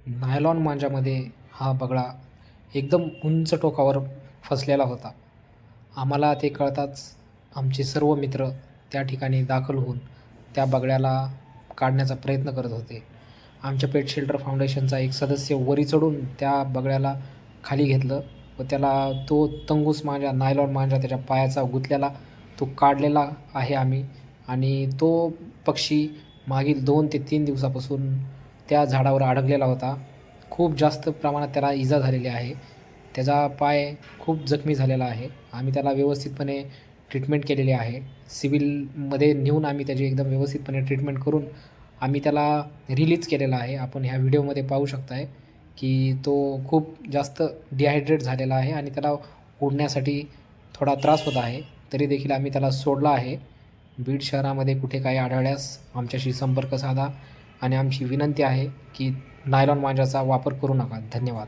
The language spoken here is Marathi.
नायलॉन मांजामध्ये हा बगळा एकदम उंच टोकावर फसलेला होता. आम्हाला ते कळताच आमचे सर्व मित्र त्या ठिकाणी दाखल होऊन त्या बगळ्याला काढण्याचा प्रयत्न करत होते. आमच्या पेट शेल्टर फाउंडेशनचा एक सदस्य वरी चढून त्या बगळ्याला खाली घेतलं व त्याला तो तंगूस मांजा, नायलॉन मांजा त्याच्या पायाचा गुंतलेला तो काढलेला आहे आम्ही. आणि तो पक्षी मागील 2 ते 3 दिवसापासून त्या झाडावर अडकलेला होता. खूप जास्त प्रमाणात त्याला इजा झालेली आहे. त्याचा पाय खूप जखमी झालेला आहे. आम्ही त्याला व्यवस्थितपणे ट्रीटमेंट केलेली आहे. सिव्हिलमध्ये नेऊन आम्ही त्याची एकदम व्यवस्थितपणे ट्रीटमेंट करून आम्ही त्याला रिलीज केलेला आहे. आपण ह्या व्हिडिओमध्ये पाहू शकताय की तो खूप जास्त डिहायड्रेट झालेला आहे आणि त्याला उडण्यासाठी थोडा त्रास होत आहे. तरी देखील आम्ही त्याला सोडला आहे. बीड शहरामध्ये कुठे काही आढळल्यास आमच्याशी संपर्क साधा आणि आमची विनंती आहे की नायलॉन मांजाचा वापर करू नका. धन्यवाद.